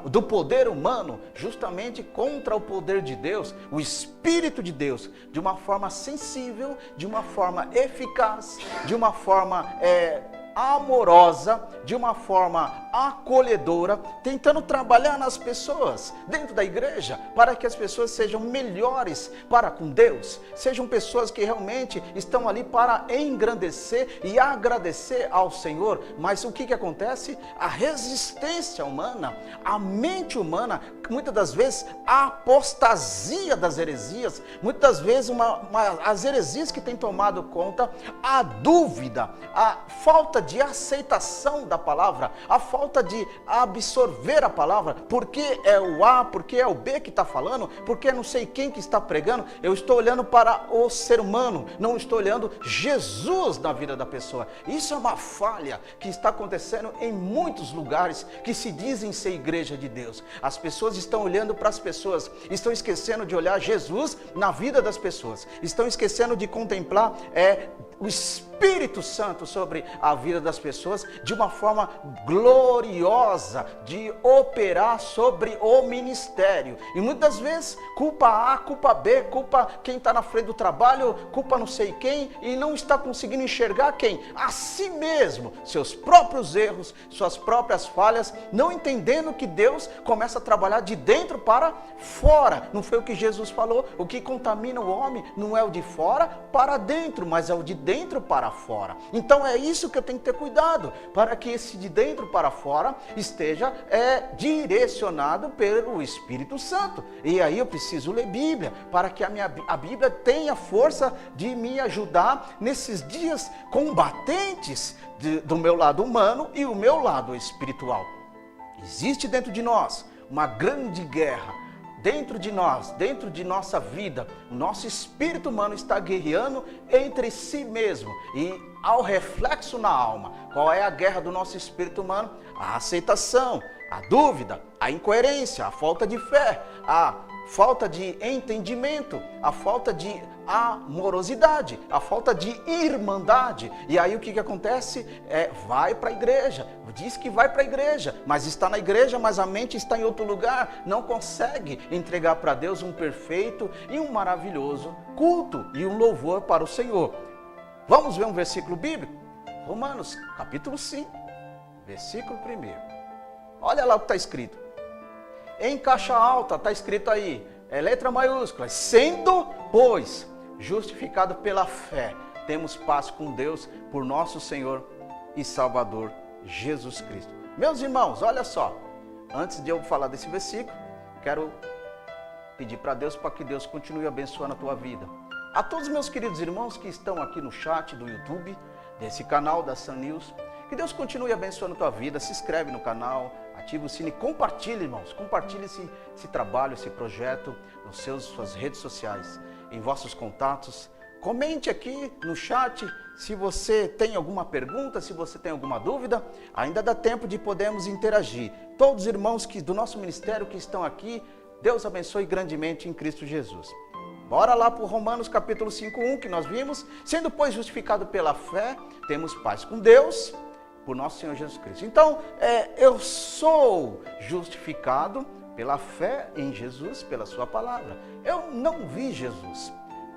do poder humano, justamente contra o poder de Deus, o Espírito de Deus, de uma forma sensível, de uma forma eficaz, de uma forma amorosa, de uma forma acolhedora, tentando trabalhar nas pessoas, dentro da igreja, para que as pessoas sejam melhores para com Deus, sejam pessoas que realmente estão ali para engrandecer e agradecer ao Senhor. Mas o que acontece? A resistência humana, a mente humana, muitas das vezes a apostasia das heresias, muitas vezes as heresias que têm tomado conta, a dúvida, a falta de aceitação da palavra, a falta de absorver a palavra, porque é o A, porque é o B que está falando, porque não sei quem que está pregando. Eu estou olhando para o ser humano, não estou olhando Jesus na vida da pessoa. Isso é uma falha que está acontecendo em muitos lugares que se dizem ser igreja de Deus. As pessoas estão olhando para as pessoas, estão esquecendo de olhar Jesus na vida das pessoas, estão esquecendo de contemplar o Espírito Santo sobre a vida das pessoas, de uma forma gloriosa, de operar sobre o ministério. E muitas vezes culpa A, culpa B, culpa quem está na frente do trabalho, culpa não sei quem, e não está conseguindo enxergar quem? A si mesmo, seus próprios erros, suas próprias falhas, não entendendo que Deus começa a trabalhar de dentro para fora. Não foi o que Jesus falou? O que contamina o homem não é o de fora para dentro, mas é o de dentro para fora. Então é isso que eu tenho que ter cuidado, para que esse de dentro para fora esteja direcionado pelo Espírito Santo. E aí eu preciso ler Bíblia, para que a Bíblia tenha força de me ajudar nesses dias combatentes do meu lado humano e o meu lado espiritual. Existe dentro de nós uma grande guerra. Dentro de nós, dentro de nossa vida, o nosso espírito humano está guerreando entre si mesmo e ao reflexo na alma. Qual é a guerra do nosso espírito humano? A aceitação, a dúvida, a incoerência, a falta de fé, a falta de entendimento, a falta de amorosidade, a falta de irmandade. E aí o que acontece? Vai para a igreja, diz que vai para a igreja, mas está na igreja, mas a mente está em outro lugar, não consegue entregar para Deus um perfeito e um maravilhoso culto e um louvor para o Senhor. Vamos ver um versículo bíblico? Romanos, capítulo 5, versículo 1. Olha lá o que está escrito. Em caixa alta está escrito aí, letra maiúscula: sendo, pois, justificado pela fé, temos paz com Deus por nosso Senhor e Salvador Jesus Cristo. Meus irmãos, olha só, antes de eu falar desse versículo, quero pedir para Deus, para que Deus continue abençoando a tua vida. A todos meus queridos irmãos que estão aqui no chat do YouTube, desse canal da Sun News, que Deus continue abençoando a tua vida. Se inscreve no canal, ativa o sino e compartilhe, irmãos. Compartilhe esse trabalho, esse projeto nas suas redes sociais, em vossos contatos. Comente aqui no chat se você tem alguma pergunta, se você tem alguma dúvida. Ainda dá tempo de podermos interagir. Todos os irmãos do nosso ministério que estão aqui, Deus abençoe grandemente em Cristo Jesus. Bora lá para o Romanos capítulo 5:1, que nós vimos. Sendo, pois, justificado pela fé, temos paz com Deus por nosso Senhor Jesus Cristo. Então, eu sou justificado pela fé em Jesus, pela sua palavra. Eu não vi Jesus.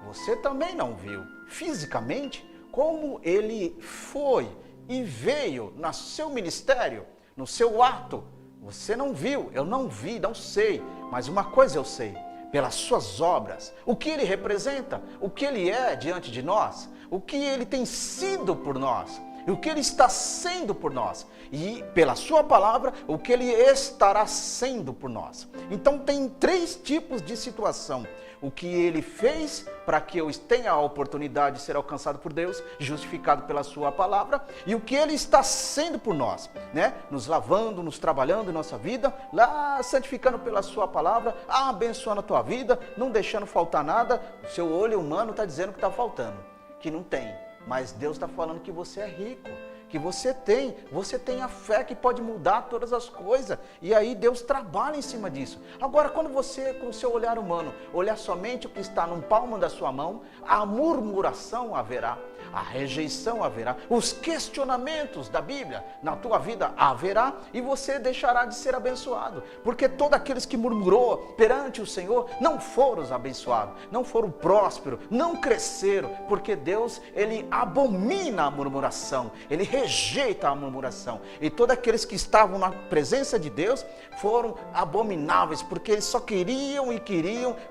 você também não viu fisicamente como ele foi e veio no seu ministério, no seu ato. Você não viu, eu não vi, não sei, mas uma coisa eu sei, pelas suas obras, o que ele representa, o que ele é diante de nós, o que ele tem sido por nós, e o que ele está sendo por nós, e pela sua palavra, o que ele estará sendo por nós. Então tem 3 tipos de situação: o que ele fez para que eu tenha a oportunidade de ser alcançado por Deus, justificado pela sua palavra, e o que ele está sendo por nós, né? Nos lavando, nos trabalhando em nossa vida, lá santificando pela sua palavra, abençoando a tua vida, não deixando faltar nada. O seu olho humano está dizendo que está faltando, que não tem, mas Deus está falando que você é rico, que você tem a fé que pode mudar todas as coisas, e aí Deus trabalha em cima disso. Agora, quando você, com o seu olhar humano, olhar somente o que está no palmo da sua mão, a murmuração haverá, a rejeição haverá, os questionamentos da Bíblia na tua vida haverá, e você deixará de ser abençoado, porque todos aqueles que murmurou perante o Senhor não foram abençoados, não foram prósperos, não cresceram, porque Deus, ele abomina a murmuração, ele rejeita a murmuração, e todos aqueles que estavam na presença de Deus foram abomináveis, porque eles só queriam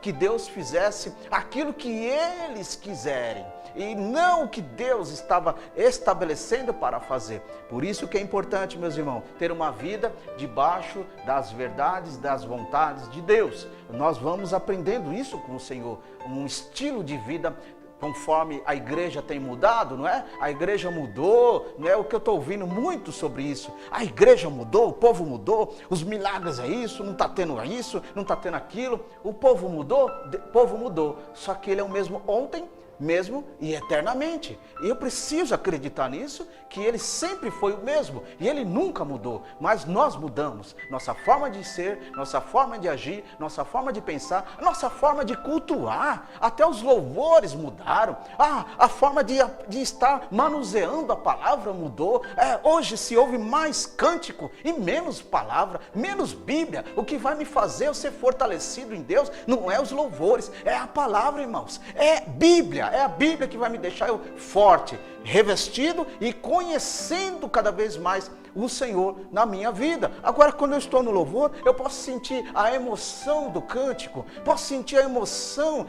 que Deus fizesse aquilo que eles quiserem, e não o que Deus estava estabelecendo para fazer. Por isso que é importante, meus irmãos, ter uma vida debaixo das verdades, das vontades de Deus. Nós vamos aprendendo isso com o Senhor, um estilo de vida conforme a igreja tem mudado, não é? A igreja mudou, não é? O que eu estou ouvindo muito sobre isso. A igreja mudou, o povo mudou, os milagres é isso, não está tendo isso, não está tendo aquilo. O povo mudou, só que ele é o mesmo ontem, mesmo e eternamente. E eu preciso acreditar nisso, que ele sempre foi o mesmo e ele nunca mudou, mas nós mudamos, nossa forma de ser, nossa forma de agir, nossa forma de pensar, nossa forma de cultuar, até os louvores mudaram, a forma de estar manuseando a palavra mudou. Hoje se ouve mais cântico e menos palavra, menos Bíblia. O que vai me fazer eu ser fortalecido em Deus não é os louvores, é a palavra, irmãos, é Bíblia. É a Bíblia que vai me deixar eu forte, revestido e conhecendo cada vez mais o Senhor na minha vida. Agora, quando eu estou no louvor, eu posso sentir a emoção do cântico, posso sentir a emoção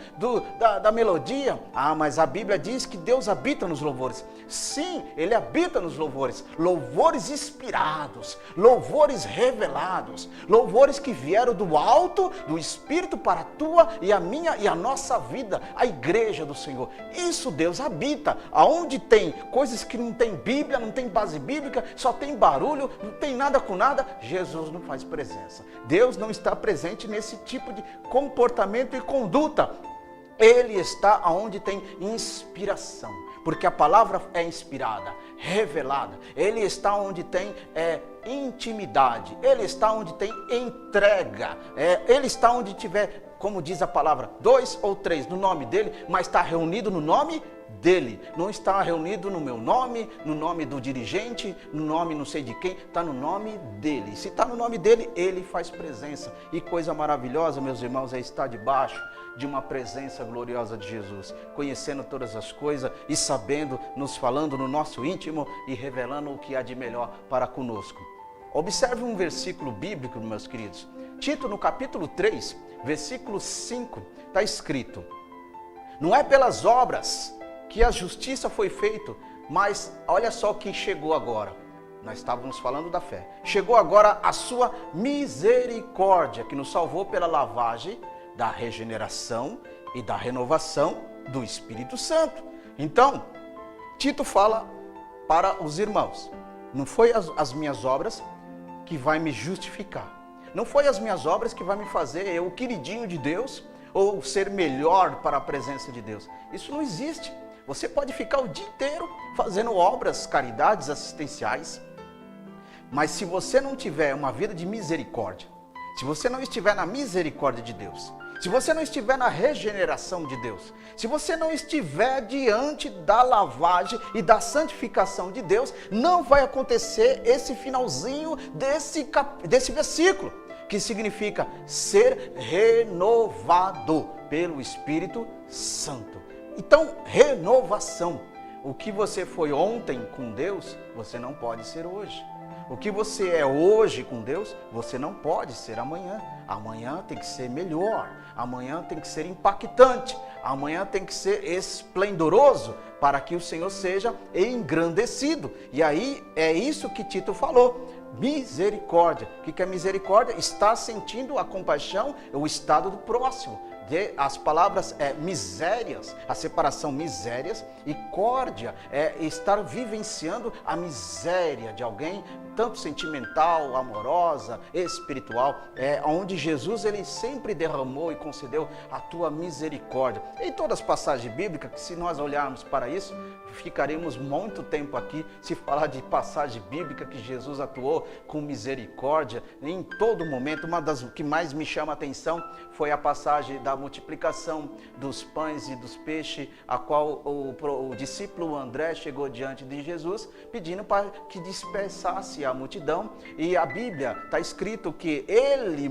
da melodia. Mas a Bíblia diz que Deus habita nos louvores. Sim, Ele habita nos louvores. Louvores inspirados, louvores revelados, louvores que vieram do alto, do Espírito para a tua e a minha e a nossa vida, a igreja do Senhor. Isso Deus habita. Aonde tem coisas que não tem Bíblia, não tem base bíblica, só tem barulho, não tem nada com nada, Jesus não faz presença. Deus não está presente nesse tipo de comportamento e conduta. Ele está onde tem inspiração, porque a palavra é inspirada, revelada. Ele está onde tem intimidade, Ele está onde tem entrega, Ele está onde tiver, como diz a palavra, 2 ou 3 no nome dele, mas está reunido no nome dele, não está reunido no meu nome, no nome do dirigente, no nome não sei de quem, está no nome dele. Se está no nome dele, ele faz presença. E coisa maravilhosa, meus irmãos, é estar debaixo de uma presença gloriosa de Jesus, conhecendo todas as coisas e sabendo, nos falando no nosso íntimo e revelando o que há de melhor para conosco. Observe um versículo bíblico, meus queridos. Tito, no capítulo 3, versículo 5, está escrito: não é pelas obras que a justiça foi feita, mas olha só o que chegou agora. Nós estávamos falando da fé. Chegou agora a sua misericórdia, que nos salvou pela lavagem da regeneração e da renovação do Espírito Santo. Então, Tito fala para os irmãos: não foi as minhas obras que vai me justificar. Não foi as minhas obras que vai me fazer eu o queridinho de Deus ou ser melhor para a presença de Deus. Isso não existe. Você pode ficar o dia inteiro fazendo obras, caridades assistenciais, mas se você não tiver uma vida de misericórdia, se você não estiver na misericórdia de Deus, se você não estiver na regeneração de Deus, se você não estiver diante da lavagem e da santificação de Deus, não vai acontecer esse finalzinho desse versículo. que significa ser renovado pelo Espírito Santo. Então, renovação. O que você foi ontem com Deus, você não pode ser hoje. O que você é hoje com Deus, você não pode ser amanhã. Amanhã tem que ser melhor. Amanhã tem que ser impactante. Amanhã tem que ser esplendoroso para que o Senhor seja engrandecido. E aí é isso que Tito falou. Misericórdia. O que é misericórdia? Estar sentindo a compaixão, o estado do próximo. As palavras misérias, a separação misérias, e córdia é estar vivenciando a miséria de alguém, tanto sentimental, amorosa, espiritual, onde Jesus ele sempre derramou e concedeu a tua misericórdia. Em todas as passagens bíblicas, que se nós olharmos para isso, ficaremos muito tempo aqui se falar de passagem bíblica que Jesus atuou com misericórdia em todo momento. Uma das que mais me chama a atenção foi a passagem da multiplicação dos pães e dos peixes, a qual o discípulo André chegou diante de Jesus pedindo para que dispersasse a multidão, e a Bíblia está escrito que ele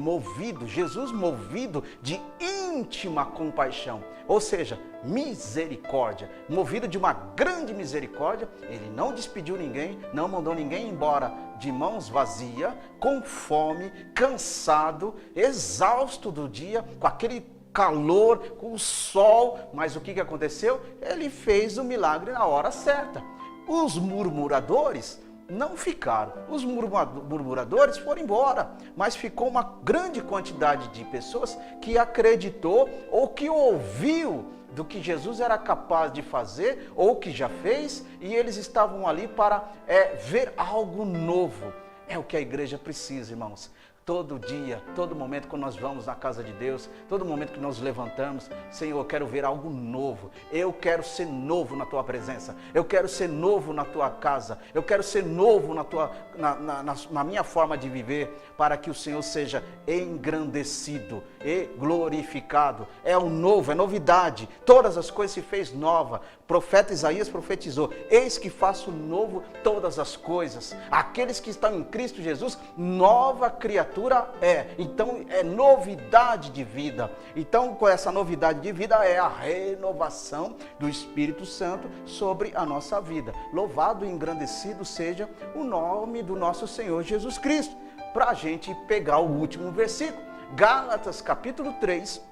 Jesus movido de íntima compaixão, ou seja, misericórdia, movido de uma grande misericórdia, ele não despediu ninguém, não mandou ninguém embora de mãos vazias, com fome, cansado, exausto do dia, com aquele calor, com o sol, mas o que aconteceu? Ele fez o milagre na hora certa. Os murmuradores não ficaram, os murmuradores foram embora, mas ficou uma grande quantidade de pessoas que acreditou ou que ouviu do que Jesus era capaz de fazer ou que já fez, e eles estavam ali para ver algo novo. É o que a igreja precisa, irmãos. Todo dia, todo momento que nós vamos na casa de Deus, todo momento que nós levantamos, Senhor, eu quero ver algo novo, eu quero ser novo na Tua presença, eu quero ser novo na Tua casa, eu quero ser novo na minha forma de viver, para que o Senhor seja engrandecido e glorificado. É o novo, é novidade, todas as coisas se fez nova. O profeta Isaías profetizou: eis que faço novo todas as coisas. Aqueles que estão em Cristo Jesus, nova criatura é. Então é novidade de vida. Então com essa novidade de vida é a renovação do Espírito Santo sobre a nossa vida. Louvado e engrandecido seja o nome do nosso Senhor Jesus Cristo. Para a gente pegar o último versículo, Gálatas capítulo 3,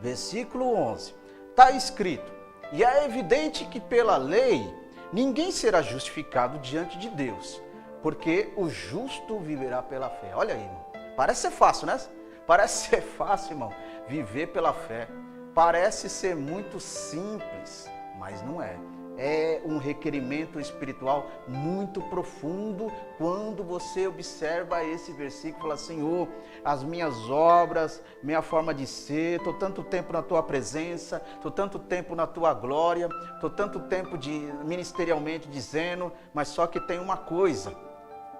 versículo 11. Está escrito: e é evidente que pela lei ninguém será justificado diante de Deus, porque o justo viverá pela fé. Olha aí, irmão. Parece ser fácil, né? Parece ser fácil, irmão, viver pela fé. Parece ser muito simples, mas não é. É um requerimento espiritual muito profundo quando você observa esse versículo e fala: Senhor, as minhas obras, minha forma de ser, estou tanto tempo na Tua presença, estou tanto tempo na Tua glória, estou tanto tempo ministerialmente dizendo, mas só que tem uma coisa: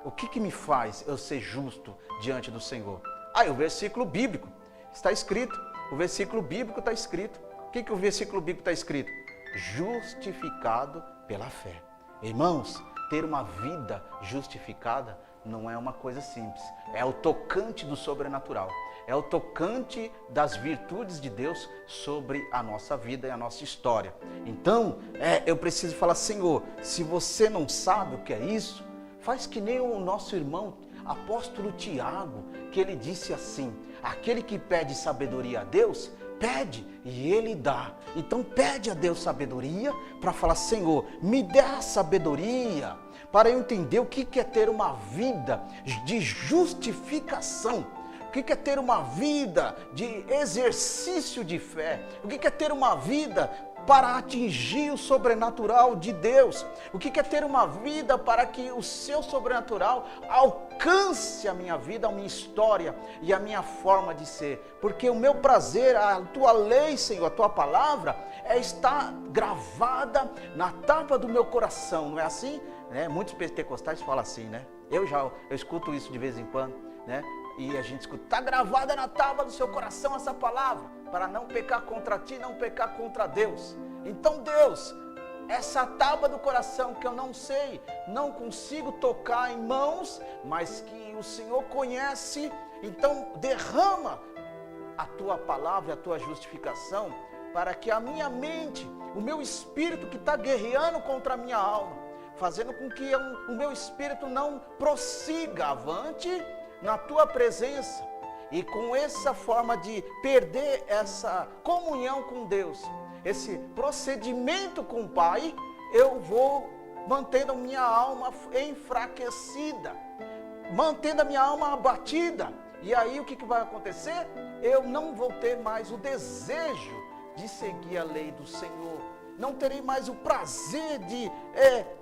o que me faz eu ser justo diante do Senhor? Aí o versículo bíblico está escrito, o versículo bíblico está escrito. O que o versículo bíblico está escrito? Justificado pela fé. Irmãos, ter uma vida justificada não é uma coisa simples. É o tocante do sobrenatural. É o tocante das virtudes de Deus sobre a nossa vida e a nossa história. Então, eu preciso falar: Senhor, se você não sabe o que é isso, faz que nem o nosso irmão apóstolo Tiago, que ele disse assim: aquele que pede sabedoria a Deus, pede e Ele dá. Então pede a Deus sabedoria para falar: Senhor, me dê a sabedoria para eu entender o que é ter uma vida de justificação. O que é ter uma vida de exercício de fé? O que é ter uma vida para atingir o sobrenatural de Deus? O que é ter uma vida para que o seu sobrenatural alcance a minha vida, a minha história e a minha forma de ser? Porque o meu prazer, a Tua lei, Senhor, a Tua palavra, está gravada na tábua do meu coração, não é assim? Muitos pentecostais falam assim, né? Eu escuto isso de vez em quando, né? E a gente escuta: está gravada na tábua do seu coração essa palavra, para não pecar contra ti, não pecar contra Deus. Então Deus, essa tábua do coração que eu não sei, não consigo tocar em mãos, mas que o Senhor conhece, então derrama a tua palavra, a tua justificação, para que a minha mente, o meu espírito que está guerreando contra a minha alma, fazendo com que o meu espírito não prossiga avante na tua presença, e com essa forma de perder essa comunhão com Deus, esse procedimento com o Pai, eu vou mantendo a minha alma enfraquecida, mantendo a minha alma abatida. E aí o que vai acontecer? Eu não vou ter mais o desejo de seguir a lei do Senhor. Não terei mais o prazer de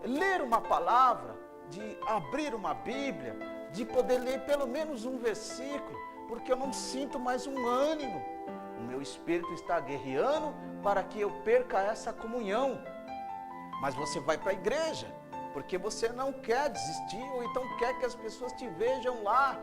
ler uma palavra, de abrir uma Bíblia, de poder ler pelo menos um versículo, porque eu não sinto mais um ânimo. O meu espírito está guerreando para que eu perca essa comunhão. Mas você vai para a igreja, porque você não quer desistir, ou então quer que as pessoas te vejam lá.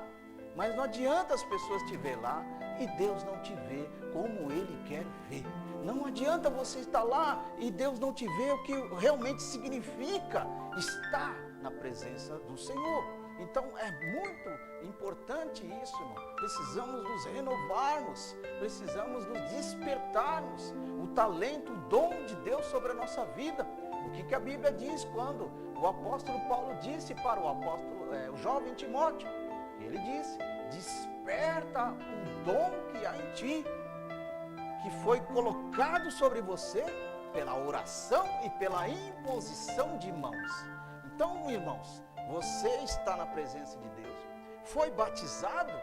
Mas não adianta as pessoas te ver lá e Deus não te vê como Ele quer ver. Não adianta você estar lá e Deus não te ver o que realmente significa estar na presença do Senhor. Então é muito importante isso, irmão. Precisamos nos renovarmos, precisamos nos despertarmos o talento, o dom de Deus sobre a nossa vida. O que a Bíblia diz quando o apóstolo Paulo disse para o jovem Timóteo? Ele disse: desperta o dom que há em ti, que foi colocado sobre você pela oração e pela imposição de mãos. Então, irmãos, você está na presença de Deus, foi batizado,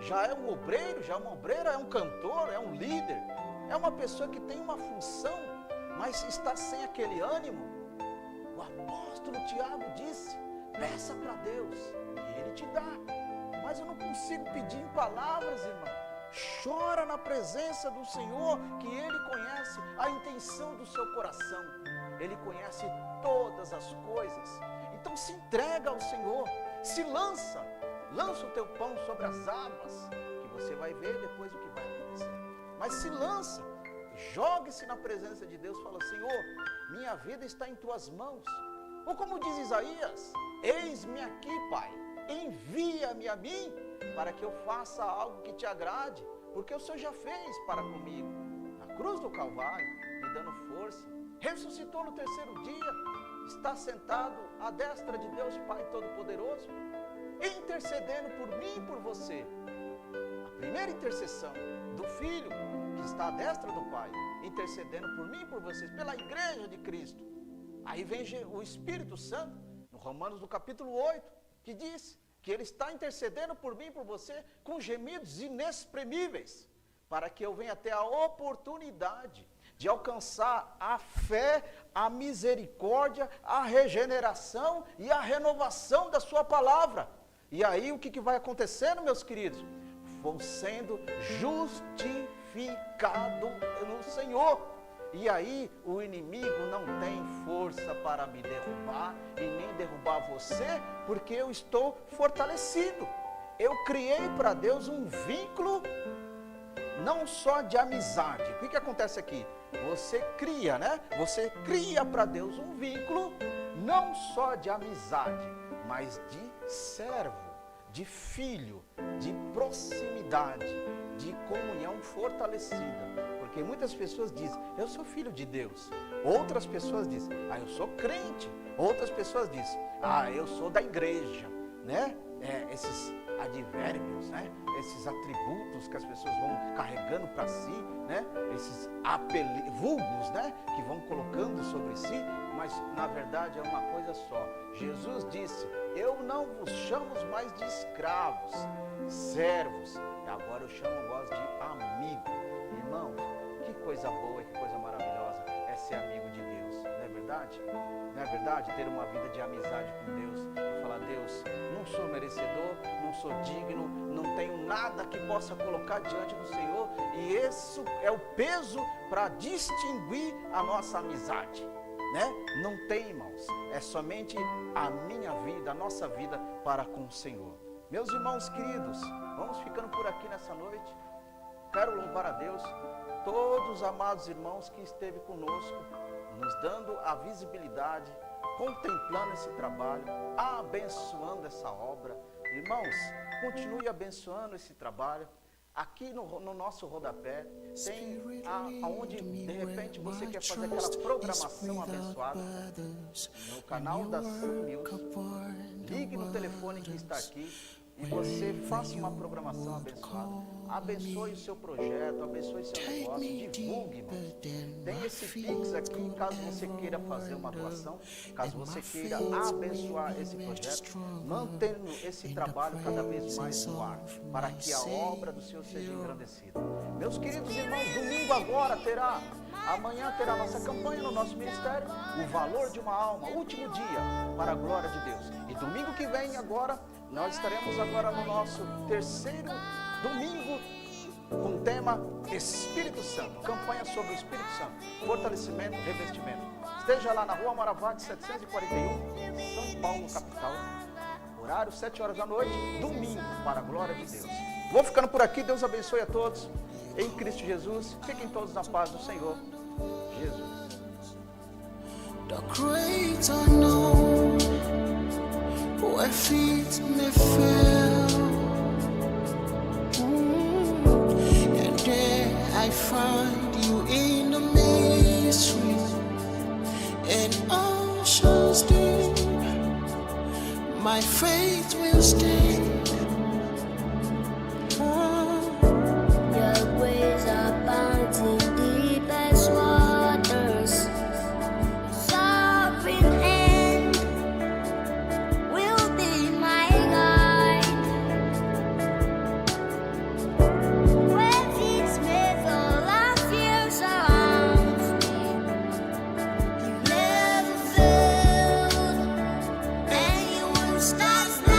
já é um obreiro, já é uma obreira, é um cantor, é um líder, é uma pessoa que tem uma função, mas está sem aquele ânimo. O apóstolo Tiago disse: peça para Deus e Ele te dá. Mas eu não consigo pedir em palavras, irmão. Chora na presença do Senhor, que Ele conhece a intenção do seu coração. Ele conhece todas as coisas. Então se entrega ao Senhor, se lança o teu pão sobre as águas, que você vai ver depois o que vai acontecer. Mas se lança, jogue-se na presença de Deus, fala: Senhor, minha vida está em tuas mãos. Ou como diz Isaías: eis-me aqui, Pai, envia-me a mim, para que eu faça algo que te agrade, porque o Senhor já fez para comigo, na cruz do Calvário, me dando força, ressuscitou no terceiro dia, está sentado à destra de Deus Pai Todo-Poderoso, intercedendo por mim e por você. A primeira intercessão do Filho, que está à destra do Pai, intercedendo por mim e por vocês, pela igreja de Cristo. Aí vem o Espírito Santo, no Romanos, no capítulo 8, que diz que Ele está intercedendo por mim e por você com gemidos inexprimíveis, para que eu venha ter a oportunidade de alcançar a fé, a misericórdia, a regeneração e a renovação da sua palavra. E aí o que vai acontecendo, meus queridos? Vou sendo justificado no Senhor. E aí o inimigo não tem força para me derrubar e nem derrubar você, porque eu estou fortalecido. Eu criei para Deus um vínculo não só de amizade. O que acontece aqui? Você cria, né? Você cria para Deus um vínculo não só de amizade, mas de servo, de filho, de proximidade, de comunhão fortalecida. Porque muitas pessoas dizem: eu sou filho de Deus. Outras pessoas dizem: eu sou crente. Outras pessoas dizem: eu sou da igreja, né? Esses advérbios, né? Esses atributos que as pessoas vão carregando para si, né? Esses vulgos, né? Que vão colocando sobre si, mas na verdade é uma coisa só. Jesus disse: eu não vos chamo mais de escravos, servos, agora eu chamo vós de amigo. Irmãos, que coisa boa e que coisa maravilhosa é ser amigo de Deus, não é verdade? Não é verdade? Ter uma vida de amizade com Deus e falar: Deus, não sou merecedor, não sou digno, não tenho nada que possa colocar diante do Senhor, e esse é o peso para distinguir a nossa amizade, né? Não tem, irmãos, é somente a minha vida, a nossa vida para com o Senhor. Meus irmãos queridos, vamos ficando por aqui nessa noite. Quero louvar a Deus, todos os amados irmãos que esteve conosco nos dando a visibilidade, contemplando esse trabalho, abençoando essa obra. Irmãos, continue abençoando esse trabalho. Aqui no nosso rodapé tem aonde de repente você quer fazer aquela programação abençoada no canal da Sun News. Ligue no telefone que está aqui e você faça uma programação abençoada. Abençoe o seu projeto, abençoe o seu negócio, divulgue, irmãos. Tem esse Pix aqui, caso você queira fazer uma doação, caso você queira abençoar esse projeto, mantendo esse trabalho cada vez mais no ar, para que a obra do Senhor seja engrandecida. Meus queridos irmãos, domingo agora amanhã terá nossa campanha no nosso ministério, o valor de uma alma, último dia, para a glória de Deus. E domingo que vem agora, nós estaremos agora no nosso terceiro domingo com o tema Espírito Santo, campanha sobre o Espírito Santo, fortalecimento, revestimento. Esteja lá na Rua Maravate 741, São Paulo, capital. Horário 7 horas da noite, domingo, para a glória de Deus. Vou ficando por aqui, Deus abençoe a todos. Em Cristo Jesus, fiquem todos na paz do Senhor Jesus. The great unknown, where feet may fail, and there I find you in the mystery, and oceans deep, my faith will stand. Your ways are bounding deep as waters. Sovereign hand will be my guide. When these middle of fear surrounds me, you never failed, and you won't stop now.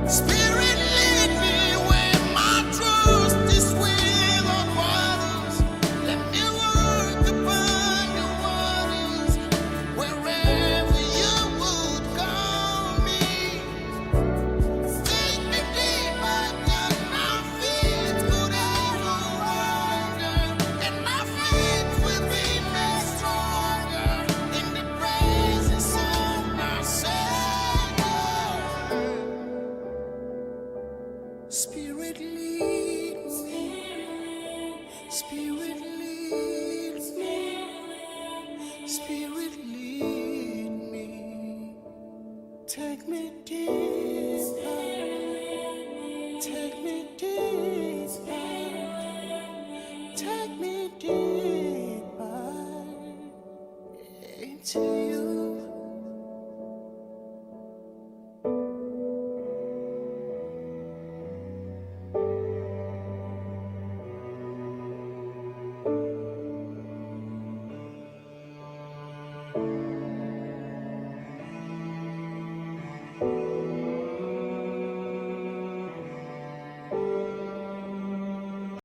Spirit, lead me where my trust is without waters. Let me work upon your waters, wherever you would call me. Take me deeper than my feet could ever wander, and my faith will be made stronger in the presence of my Savior. Spirit lead me, Spirit lead me, Spirit lead me. Take me deeper, take me deeper, take me deeper into you.